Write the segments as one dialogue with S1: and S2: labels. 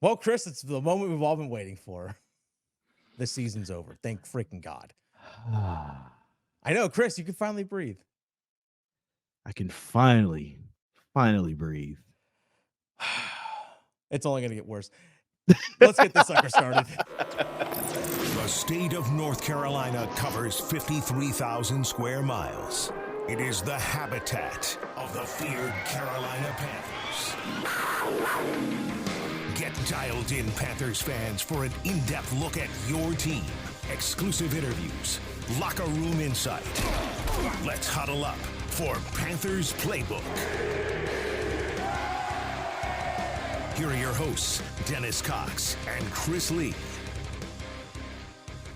S1: Well, Chris, it's the moment we've all been waiting for. The season's over. Thank freaking God. I know, Chris, you can finally breathe.
S2: I can finally breathe.
S1: It's only going to get worse. Let's get this sucker started.
S3: The state of North Carolina covers 53,000 square miles. It is the habitat of the feared Carolina Panthers. Get dialed in, Panthers fans, for an in-depth look at your team, exclusive interviews, locker room insight. Let's huddle up for Panthers Playbook. Here are your hosts, Dennis Cox and Chris Lea.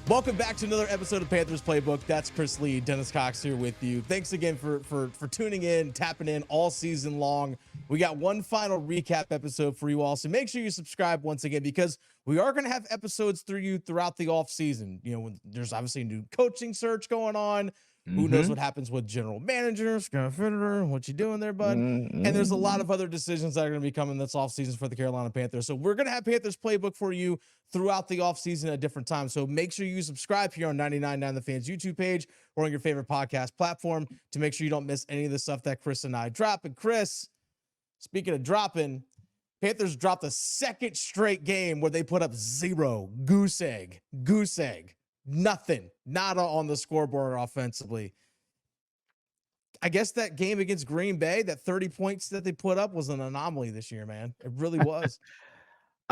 S1: Welcome back to another episode of Panthers Playbook. That's Chris Lea, Dennis Cox here with you. Thanks again for tuning in, tapping in all season long. We got one final recap episode for you all, so make sure you subscribe once again because we are going to have episodes through you throughout the off season. You know, when there's obviously a new coaching search going on. Who knows what happens with general manager, Scott Fitterer, what you doing there, bud? And there's a lot of other decisions that are going to be coming this offseason for the Carolina Panthers. So we're going to have Panthers Playbook for you throughout the offseason at different times. So make sure you subscribe here on 99.9 The Fans YouTube page or on your favorite podcast platform to make sure you don't miss any of the stuff that Chris and I drop. And Chris, speaking of dropping, Panthers dropped a second straight game where they put up zero. Goose egg. Nothing. Nada on the scoreboard offensively. I guess that game against Green Bay, that 30 points that they put up was an anomaly this year, man. It really was.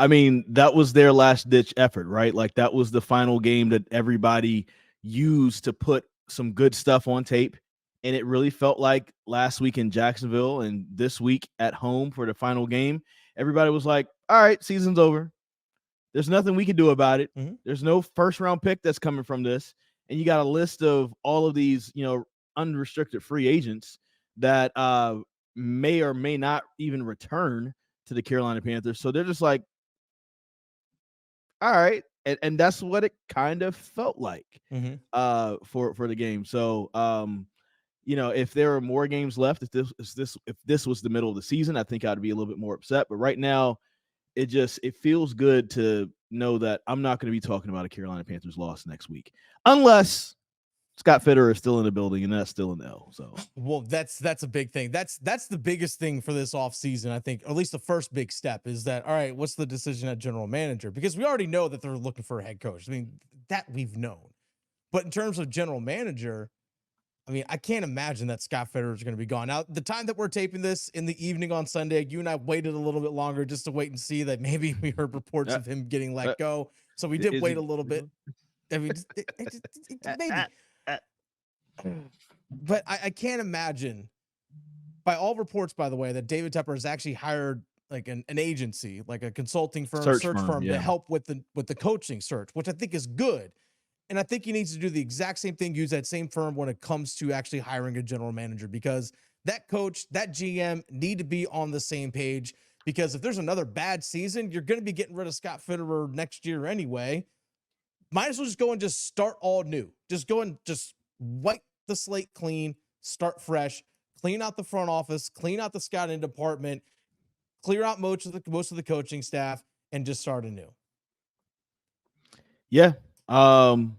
S2: I mean, that was their last ditch effort, right? Like that was the final game that everybody used to put some good stuff on tape. And it really felt like last week in Jacksonville and this week at home for the final game, everybody was like, all right, season's over. There's nothing we can do about it. There's no first round pick that's coming from this. And you got a list of all of these, unrestricted free agents that may or may not even return to the Carolina Panthers. So they're just like, all right. And that's what it kind of felt like for the game. So, if there are more games left, if this was the middle of the season, I think I'd be a little bit more upset. But right now, it feels good to know that I'm not going to be talking about a Carolina Panthers loss next week, unless Scott Fitterer is still in the building, and that's still an L. So,
S1: well, that's a big thing. That's the biggest thing for this offseason, I think, or at least the first big step is that, all right, what's the decision at general manager? Because we already know that they're looking for a head coach. I mean, that we've known. But in terms of general manager, I mean, I can't imagine that Scott Fitterer is going to be gone. Now, the time that we're taping this in the evening on Sunday, you and I waited a little bit longer just to wait and see that maybe we heard reports of him getting let go. So we did wait a little bit. I mean, maybe. But I can't imagine, by all reports, by the way, that David Tepper has actually hired like an agency, like a consulting firm, search firm to help with the coaching search, which I think is good. And I think he needs to do the exact same thing, use that same firm when it comes to actually hiring a general manager, because that coach, that GM need to be on the same page, because if there's another bad season, you're going to be getting rid of Scott Fitterer next year anyway. Might as well just go and just start all new. Just go and just wipe the slate clean, start fresh, clean out the front office, clean out the scouting department, clear out most of the coaching staff, and just start anew.
S2: Yeah. I'm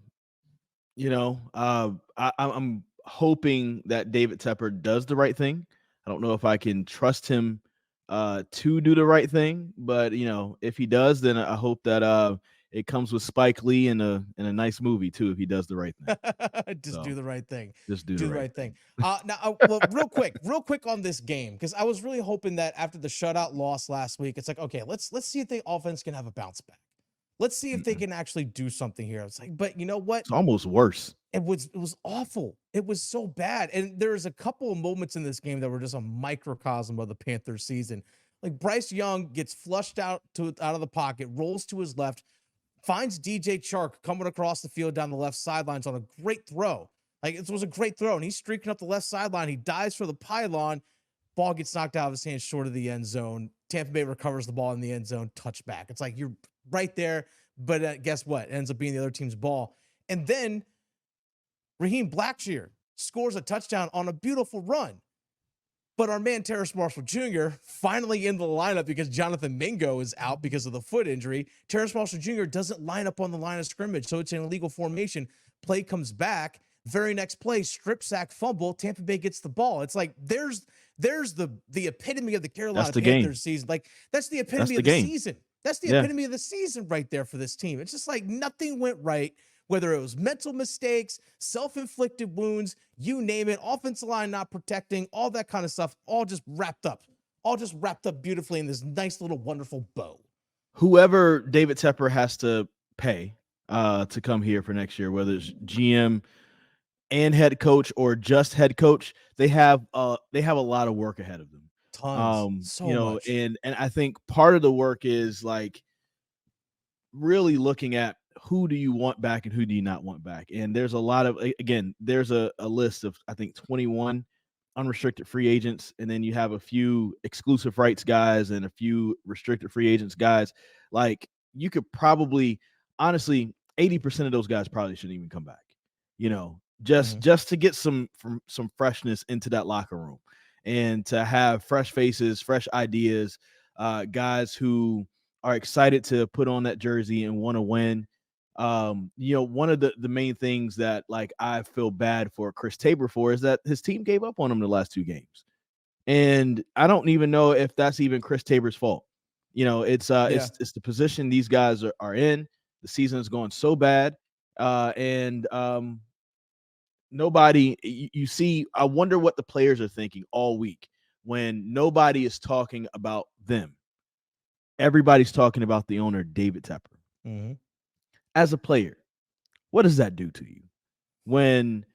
S2: hoping that David Tepper does the right thing. I don't know if I can trust him to do the right thing, but if he does, then I hope that it comes with Spike Lee in a nice movie too. If he does the right thing,
S1: do the right thing.
S2: Just do the right thing.
S1: Now, well, real quick on this game, because I was really hoping that after the shutout loss last week, it's like, okay, let's see if the offense can have a bounce back. Let's see if they can actually do something here. It's like, but you know what?
S2: It's almost worse.
S1: It was awful. It was so bad. And there's a couple of moments in this game that were just a microcosm of the Panthers season. Like Bryce Young gets flushed out of the pocket, rolls to his left, finds DJ Chark coming across the field down the left sidelines on a great throw. Like, it was a great throw, and he's streaking up the left sideline. He dives for the pylon. Ball gets knocked out of his hand short of the end zone. Tampa Bay recovers the ball in the end zone, touchback. It's like, you're right there, but guess what? It ends up being the other team's ball. And then Raheem Blackshear scores a touchdown on a beautiful run. But our man Terrace Marshall Jr. finally in the lineup because Jonathan Mingo is out because of the foot injury. Terrace Marshall Jr. doesn't line up on the line of scrimmage, so it's an illegal formation. Play comes back. Very next play, strip sack, fumble. Tampa Bay gets the ball. It's like there's the epitome of the Carolina Panthers season. Like that's the epitome of the season. That's the epitome of the season right there for this team. It's just like nothing went right. Whether it was mental mistakes, self-inflicted wounds, you name it, offensive line not protecting, all that kind of stuff, all just wrapped up beautifully in this nice little wonderful bow.
S2: Whoever David Tepper has to pay to come here for next year, whether it's GM and head coach or just head coach, they have a lot of work ahead of them.
S1: Tons, much.
S2: And I think part of the work is like really looking at who do you want back and who do you not want back. And there's a lot of, again, there's a list of, I think, 21 unrestricted free agents. And then you have a few exclusive rights guys and a few restricted free agents guys. Like you could probably, honestly, 80% of those guys probably shouldn't even come back, just to get some freshness into that locker room and to have fresh faces, fresh ideas, guys who are excited to put on that jersey and want to win. One of the main things that like I feel bad for Chris Tabor for is that his team gave up on him the last 2 games. And I don't even know if that's even Chris Tabor's fault. It's the position these guys are in. The season is going so bad. And nobody, you see, I wonder what the players are thinking all week when nobody is talking about them. Everybody's talking about the owner, David Tepper.
S1: Mm-hmm.
S2: As a player, what does that do to you when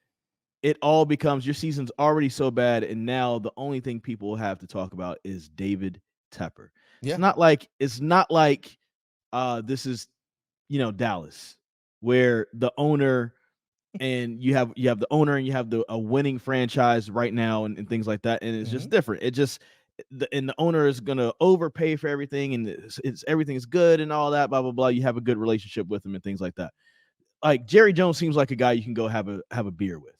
S2: it all becomes your season's already so bad and now the only thing people have to talk about is David Tepper? Yeah. It's not like this is Dallas where the owner and you have the owner and you have a winning franchise right now and things like that, and it's just different. It just the owner is gonna overpay for everything, and everything is good and all that, blah blah blah. You have a good relationship with him and things like that. Like Jerry Jones seems like a guy you can go have a beer with.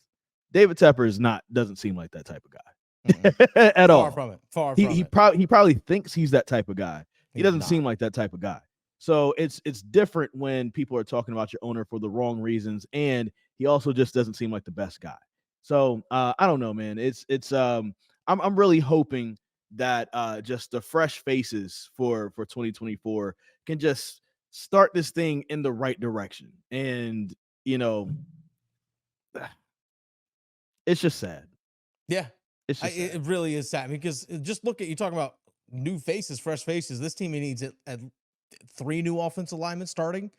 S2: David Tepper doesn't seem like that type of guy at all.
S1: Far from it.
S2: He probably thinks he's that type of guy. He doesn't seem like that type of guy. So it's different when people are talking about your owner for the wrong reasons, and he also just doesn't seem like the best guy. So I don't know, man. I'm really hoping that just the fresh faces for 2024 can just start this thing in the right direction. And it's just sad.
S1: Yeah, it really is sad because just look at you talking about new faces, fresh faces. This team needs at 3 new offensive linemen starting,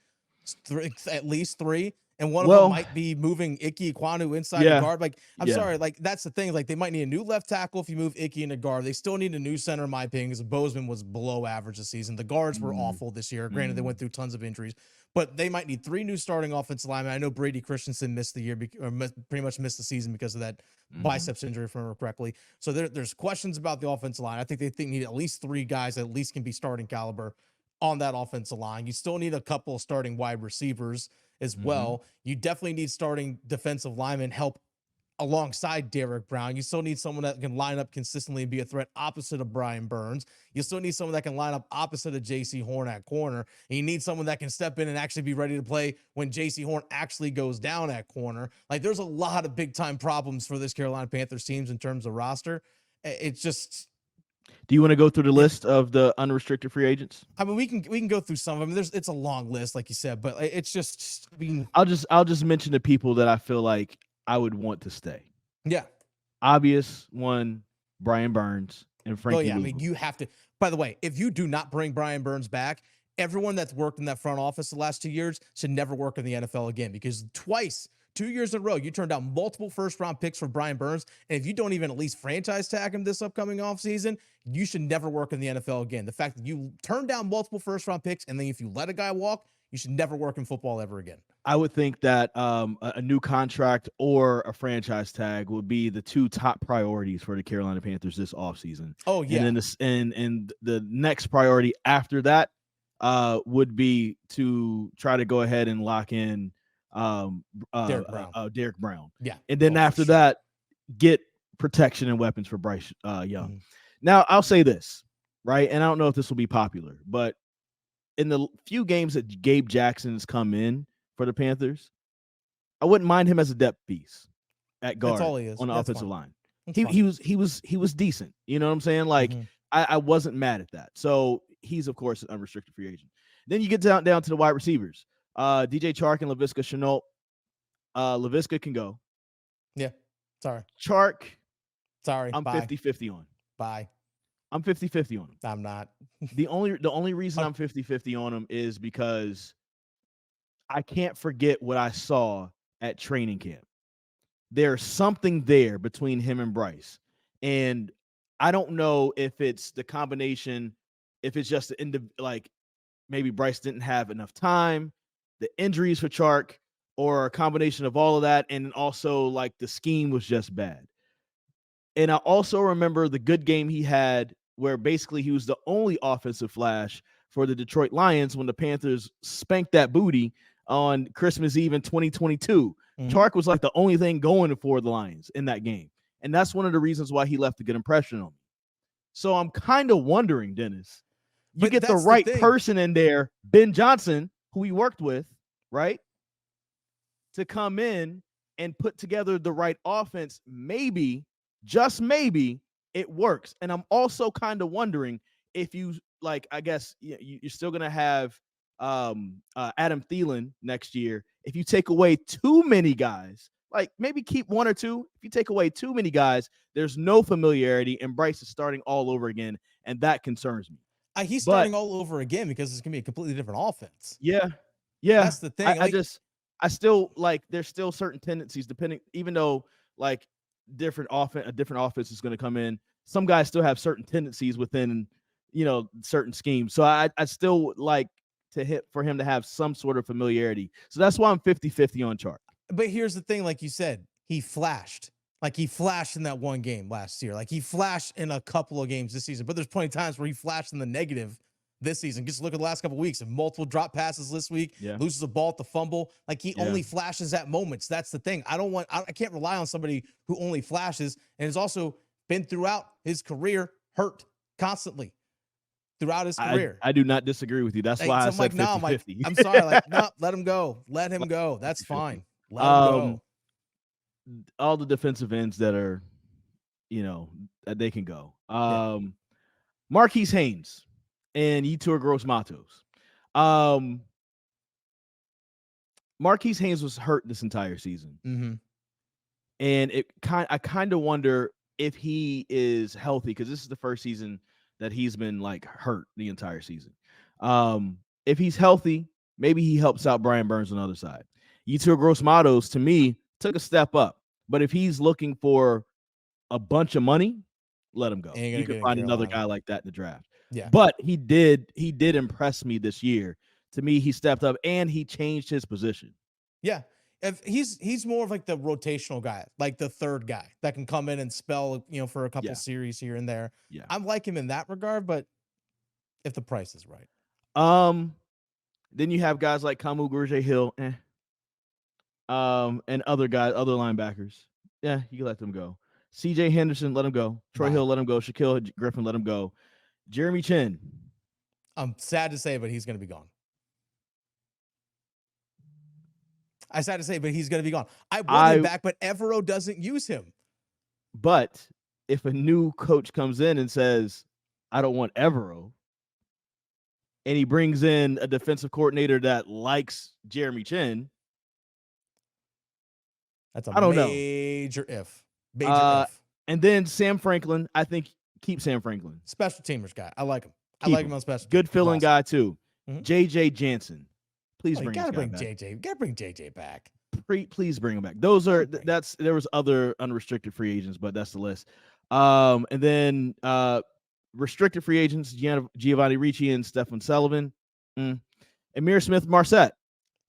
S1: at least 3. And one of them might be moving Icky Ekwonu inside the guard. Like, I'm sorry, like that's the thing. Like, they might need a new left tackle if you move Icky into guard. They still need a new center, in my opinion, because Bozeman was below average this season. The guards were awful this year. Granted, they went through tons of injuries, but they might need 3 new starting offensive linemen. I know Brady Christensen missed the year, pretty much missed the season because of that biceps injury, if I remember correctly. So there's questions about the offensive line. I think they need at least 3 guys that at least can be starting caliber on that offensive line. You still need a couple of starting wide receivers as well. You definitely need starting defensive linemen help alongside Derek Brown. You still need someone that can line up consistently and be a threat opposite of Brian Burns. You still need someone that can line up opposite of J.C. Horn at corner. And you need someone that can step in and actually be ready to play when J.C. Horn actually goes down at corner. Like, there's a lot of big-time problems for this Carolina Panthers teams in terms of roster. It's just...
S2: Do you want to go through the list of the unrestricted free agents?
S1: I mean, we can go through some of them. It's a long list, like you said, but it's just. I mean,
S2: I'll just mention the people that I feel like I would want to stay.
S1: Yeah.
S2: Obvious one, Brian Burns and Frankie.
S1: Oh yeah, Louisville. I mean, you have to. By the way, if you do not bring Brian Burns back, everyone that's worked in that front office the last 2 years should never work in the NFL again, because 2 years in a row, you turned down multiple first-round picks for Brian Burns, and if you don't even at least franchise tag him this upcoming offseason, you should never work in the NFL again. The fact that you turned down multiple first-round picks, and then if you let a guy walk, you should never work in football ever again.
S2: I would think that a new contract or a franchise tag would be the 2 top priorities for the Carolina Panthers this offseason.
S1: Oh, yeah.
S2: And then and the next priority after that would be to try to go ahead and lock in Derek Brown.
S1: Yeah.
S2: And then after that, get protection and weapons for Bryce Young.
S1: Mm-hmm.
S2: Now, I'll say this, right? And I don't know if this will be popular, but in the few games that Gabe Jackson's come in for the Panthers, I wouldn't mind him as a depth piece at guard.
S1: That's all he is.
S2: On the
S1: That's
S2: offensive
S1: fine.
S2: line.
S1: That's
S2: He was decent. You know what I'm saying? Like I wasn't mad at that. So he's of course an unrestricted free agent. Then you get down to the wide receivers. DJ Chark and Laviska Shenault. Laviska can go.
S1: Yeah. Sorry.
S2: Chark.
S1: Sorry.
S2: I'm 50-50 on.
S1: Bye.
S2: I'm 50-50 on him.
S1: I'm not.
S2: The only reason I'm 50-50 on him is because I can't forget what I saw at training camp. There's something there between him and Bryce. And I don't know if it's the combination, if it's just like maybe Bryce didn't have enough time, the injuries for Chark, or a combination of all of that. And also like the scheme was just bad. And I also remember the good game he had where basically he was the only offensive flash for the Detroit Lions when the Panthers spanked that booty on Christmas Eve in 2022. Chark was like the only thing going for the Lions in that game. And that's one of the reasons why he left a good impression on me. So I'm kind of wondering, Dennis, you get the right person in there, Ben Johnson, who he worked with, right, to come in and put together the right offense. Maybe, just maybe, it works. And I'm also kind of wondering if you, like, I guess you're still going to have Adam Thielen next year. If you take away too many guys, like maybe keep one or two. If you take away too many guys, there's no familiarity, and Bryce is starting all over again, and that concerns me.
S1: He's starting all over again because it's going to be a completely different offense.
S2: Yeah.
S1: That's the thing.
S2: I still like there's still certain tendencies depending, even though like a different offense is going to come in. Some guys still have certain tendencies within, certain schemes. So I still would like for him to have some sort of familiarity. So that's why I'm 50-50 on Chark.
S1: But here's the thing, like you said, he flashed. Like he flashed in that one game last year. Like he flashed in a couple of games this season. But there's plenty of times where he flashed in the negative this season. Just look at the last couple of weeks. Multiple drop passes this week. Yeah. Loses a ball at the fumble. Like he only flashes at moments. That's the thing. I can't rely on somebody who only flashes and has also been throughout his career hurt constantly. Throughout his career.
S2: I do not disagree with you. That's why I said 50-50.
S1: I'm sorry. Like, no, let him go. Let him go. That's fine. Let him go.
S2: All the defensive ends that are, they can go. Marquise Haynes and Yetur Gross-Matos. Marquise Haynes was hurt this entire season. And I kind of wonder if he is healthy, because this is the first season that he's been like hurt the entire season. If he's healthy, maybe he helps out Brian Burns on the other side. Yetur Gross-Matos, to me, took a step up. But if he's looking for a bunch of money, let him go. You can find another guy like that in the draft. Yeah. But he did impress me this year. To me, he stepped up and he changed his position.
S1: Yeah. If he's more of like the rotational guy, like the third guy that can come in and spell, for a couple series here and there. Yeah. I'm like him in that regard, but if the price is right.
S2: Then you have guys like Kamu Grugier-Hill, and other linebackers. Yeah, you can let them go. CJ Henderson, let him go. Troy Hill, let him go. Shaquille Griffin, let him go. Jeremy Chin.
S1: I'm sad to say, but he's going to be gone. I'm sad to say, but he's going to be gone. I want him back, but Evero doesn't use him.
S2: But if a new coach comes in and says, I don't want Evero, and he brings in a defensive coordinator that likes Jeremy Chin,
S1: that's a major if. Major if.
S2: And then Sam Franklin, I think keep Sam Franklin.
S1: Special teamers guy. I like him. I like him on special.
S2: Good filling guy too. JJ Jansen. Please bring
S1: JJ. You gotta bring JJ back.
S2: Please bring him back. There was other unrestricted free agents, but that's the list. And then restricted free agents, Giovanni Ricci and Stephen Sullivan. Amir Smith-Marset.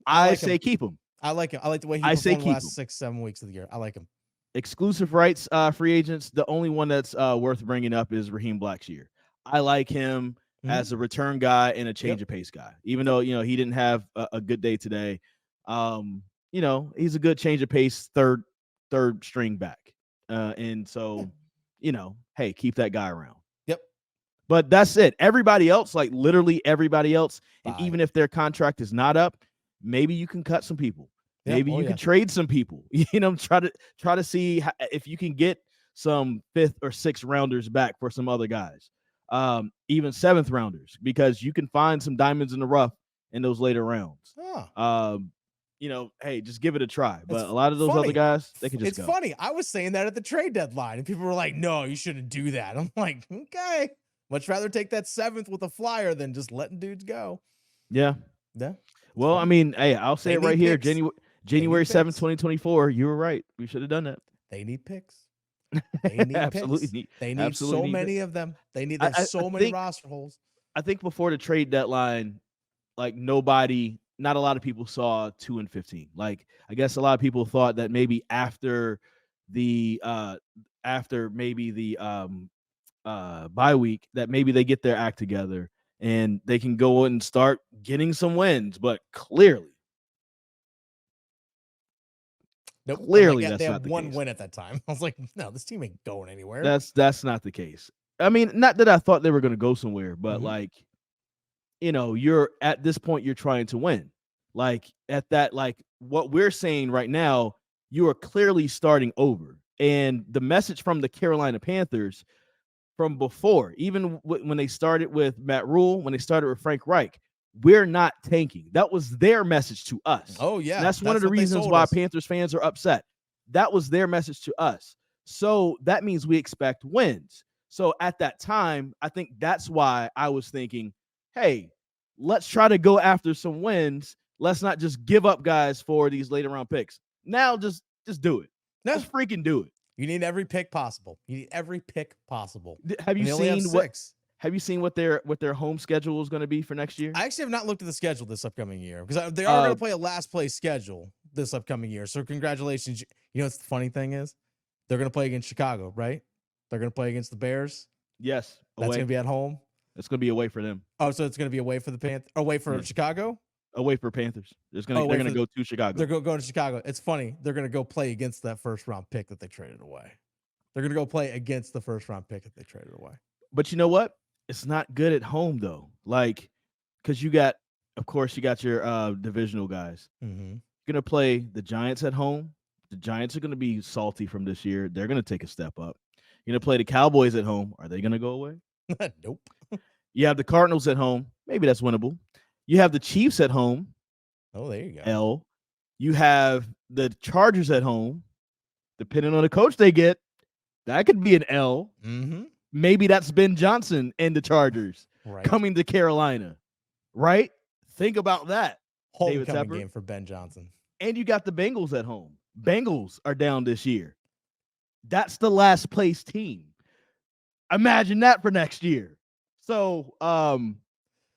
S2: I say keep him.
S1: I like him. I like the way he performed the last 6-7 weeks of the year. I like him.
S2: Exclusive rights free agents. The only one that's worth bringing up is Raheem Blackshear. I like him as a return guy and a change of pace guy. Even though he didn't have a good day today, he's a good change of pace third string back. And so, hey, keep that guy around.
S1: Yep.
S2: But that's it. Everybody else, like literally everybody else, and
S1: Bye.
S2: even if their contract is not up, maybe you can cut some people.
S1: Yeah.
S2: Maybe you can trade some people. Try to see if you can get some 5th or 6th rounders back for some other guys, even 7th rounders, because you can find some diamonds in the rough in those later rounds. Hey, just give it a try. But a lot of those other guys, they can just go.
S1: It's funny. I was saying that at the trade deadline, and people were like, "No, you shouldn't do that." I'm like, okay, much rather take that 7th with a flyer than just letting dudes go.
S2: Yeah.
S1: Yeah.
S2: Well, I mean, hey, I'll say it right here. January 7th, 2024. You were right. We should have done that.
S1: They need picks. They need
S2: absolutely
S1: picks.
S2: Need,
S1: they need
S2: absolutely
S1: so
S2: need
S1: many
S2: it.
S1: of them. They need so many roster holes.
S2: I think before the trade deadline, like not a lot of people saw 2-15. Like, I guess a lot of people thought that maybe after the bye week, that maybe they get their act together and they can go and start getting some wins. But clearly,
S1: nope.
S2: Clearly,
S1: they
S2: that's
S1: have
S2: not
S1: one
S2: the case.
S1: win at that time. I was like, no, this team ain't going anywhere.
S2: That's not the case. I mean, not that I thought they were going to go somewhere, but you're at this point, you're trying to win. Like at that, like what we're saying right now, you are clearly starting over. And the message from the Carolina Panthers from before, even when they started with Matt Rule, when they started with Frank Reich, we're not tanking. That was their message to us.
S1: Oh, yeah.
S2: And that's one of the reasons why Panthers fans are upset. That was their message to us. So that means we expect wins. So at that time, I think that's why I was thinking, hey, let's try to go after some wins. Let's not just give up guys for these later round picks. Now just do it.
S1: No.
S2: Just freaking do it.
S1: You need every pick possible.
S2: Have you seen what their home schedule is going to be for next year?
S1: I actually have not looked at the schedule this upcoming year because they are going to play a last place schedule this upcoming year. So congratulations. You know what the funny thing is? They're going to play against Chicago, right? They're going to play against the Bears.
S2: Yes.
S1: That's going to be at home.
S2: It's going to be away for them.
S1: Oh, so it's going to be away for the Panthers, away for Chicago?
S2: Away for Panthers. They're going to go to Chicago.
S1: They're going to Chicago. It's funny. They're going to go play against that first round pick that they traded away. They're going to go play against the first round pick that they traded away.
S2: But you know what? It's not good at home though. Like, because you got your divisional guys.
S1: Mm-hmm.
S2: You're going to play the Giants at home. The Giants are going to be salty from this year. They're going to take a step up. You're going to play the Cowboys at home. Are they going to go away?
S1: Nope.
S2: You have the Cardinals at home. Maybe that's winnable. You have the Chiefs at home.
S1: Oh, there you go.
S2: L. You have the Chargers at home. Depending on the coach they get, that could be an L.
S1: Mm-hmm.
S2: Maybe that's Ben Johnson and the Chargers coming to Carolina, right? Think about that.
S1: Homecoming game for Ben Johnson.
S2: And you got the Bengals at home. Bengals are down this year. That's the last place team. Imagine that for next year. So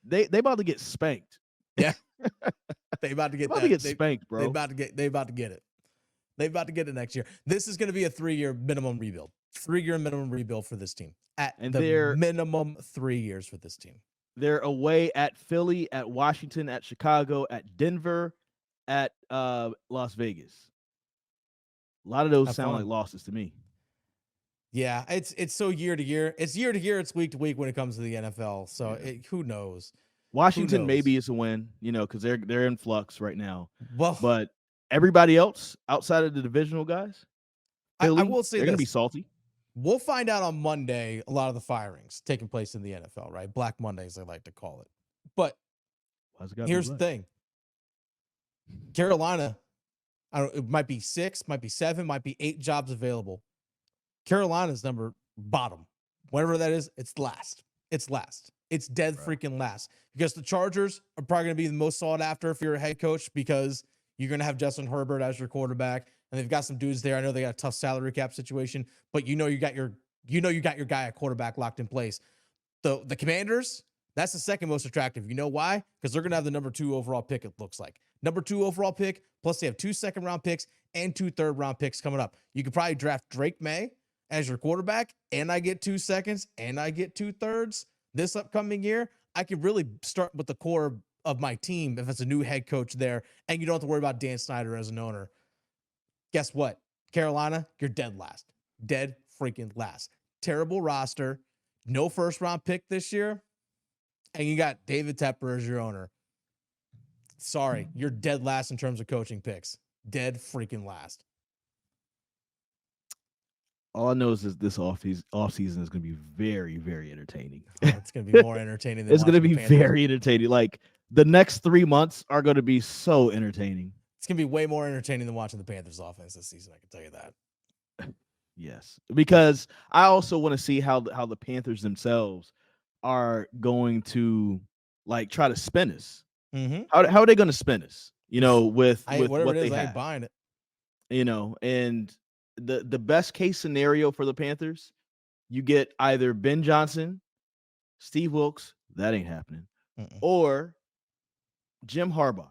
S2: they about to get spanked.
S1: Yeah. They about to get
S2: spanked, bro.
S1: They about to get it. They about to get it next year. This is going to be a 3-year minimum rebuild. 3-year minimum rebuild for this team. Minimum 3 years for this team.
S2: They're away at Philly, at Washington, at Chicago, at Denver, at Las Vegas. A lot of those sound like losses to me.
S1: Yeah, it's so year to year. It's year to year. It's week to week when it comes to the NFL. So who knows?
S2: Washington maybe is a win, because they're in flux right now.
S1: Well,
S2: but everybody else outside of the divisional guys, Philly,
S1: I will say
S2: they're going to be salty.
S1: We'll find out on Monday a lot of the firings taking place in the NFL, right? Black Mondays, they like to call it. But here's the thing. Carolina, it might be 6, might be 7, might be 8 jobs available. Carolina's bottom. Whatever that is, it's last. It's last. It's dead freaking last. Because the Chargers are probably going to be the most sought after if you're a head coach because you're going to have Justin Herbert as your quarterback. And they've got some dudes there. I know they got a tough salary cap situation, but you got your guy at quarterback locked in place. The Commanders, that's the second most attractive. You know why? Because they're going to have the number 2 overall pick, it looks like. Number 2 overall pick, plus they have 2 second-round picks and 2 third-round picks coming up. You could probably draft Drake May as your quarterback, and I get 2 seconds, and I get 2 thirds this upcoming year. I could really start with the core of my team if it's a new head coach there, and you don't have to worry about Dan Snyder as an owner. Guess what? Carolina, you're dead last. Dead freaking last. Terrible roster. No first round pick this year. And you got David Tepper as your owner. Sorry, you're dead last in terms of coaching picks. Dead freaking last.
S2: All I know is this offseason is going to be very, very entertaining.
S1: Oh, it's going to be more entertaining than
S2: it's going to
S1: watching
S2: be
S1: the Panthers.
S2: very entertaining. Like, the next 3 months are going to be so entertaining.
S1: It's going to be way more entertaining than watching the Panthers offense this season, I can tell you that.
S2: Yes, because I also want to see how the Panthers themselves are going to, like, try to spin us.
S1: Mm-hmm.
S2: How are they going to spin us? You know, with
S1: whatever
S2: what
S1: it is,
S2: they
S1: I
S2: have.
S1: ain't buying it.
S2: You know, and the best case scenario for the Panthers, you get either Ben Johnson, Steve Wilkes, that ain't happening, or Jim Harbaugh.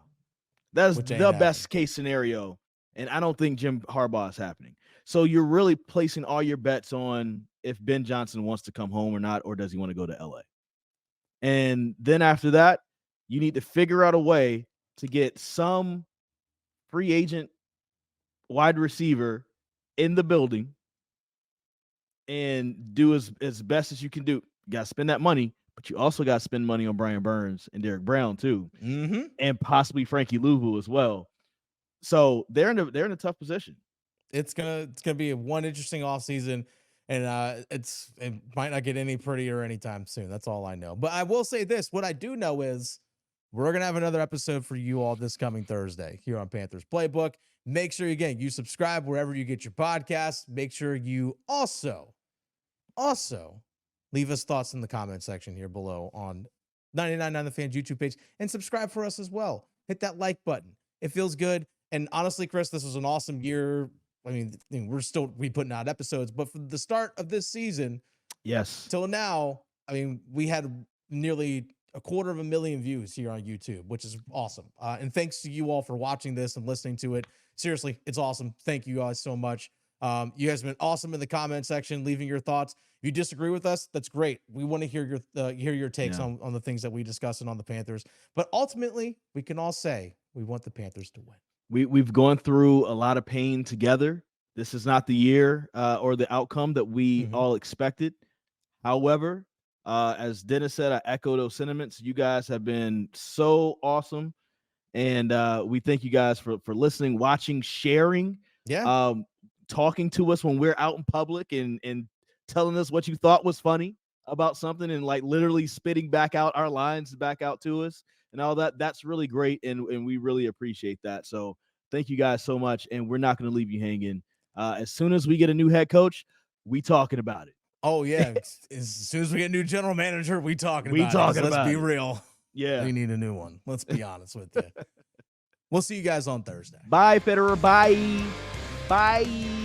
S2: That's the best case scenario, and I don't think Jim Harbaugh is happening. So you're really placing all your bets on if Ben Johnson wants to come home or not, or does he want to go to LA? And then after that, you need to figure out a way to get some free agent wide receiver in the building and do as best as you can do. You got to spend that money, but you also got to spend money on Brian Burns and Derek Brown too, and possibly Frankie Louvu as well. So they're in a tough position.
S1: It's gonna be one interesting offseason, and it might not get any prettier anytime soon. That's all I know. But I will say this: what I do know is we're gonna have another episode for you all this coming Thursday here on Panthers Playbook. Make sure you subscribe wherever you get your podcasts. Make sure you also leave us thoughts in the comment section here below on 99.9 The Fans YouTube page, and subscribe for us as well. Hit that like button. It feels good. And honestly, Chris, this was an awesome year. I mean, we're still putting out episodes, but from the start of this season,
S2: yes,
S1: till now, I mean, we had nearly 250,000 views here on YouTube, which is awesome. And thanks to you all for watching this and listening to it. Seriously, it's awesome. Thank you guys so much. You guys have been awesome in the comment section, leaving your thoughts. If you disagree with us, that's great. We want to hear your takes on the things that we discuss and on the Panthers. But ultimately, we can all say we want the Panthers to win.
S2: We've gone through a lot of pain together. This is not the year or the outcome that we all expected. However, as Dennis said, I echo those sentiments. You guys have been so awesome. And we thank you guys for listening, watching, sharing, talking to us when we're out in public and telling us what you thought was funny about something and like literally spitting back out our lines back out to us and all that. That's really great. And we really appreciate that. So thank you guys so much. And we're not going to leave you hanging. As soon as we get a new head coach, we talking about it.
S1: Oh, yeah. As soon as we get a new general manager, we talking about it. Let's be real.
S2: Yeah.
S1: We need a new one. Let's be honest with you. We'll see you guys on Thursday.
S2: Bye, Fitterer. Bye. Bye.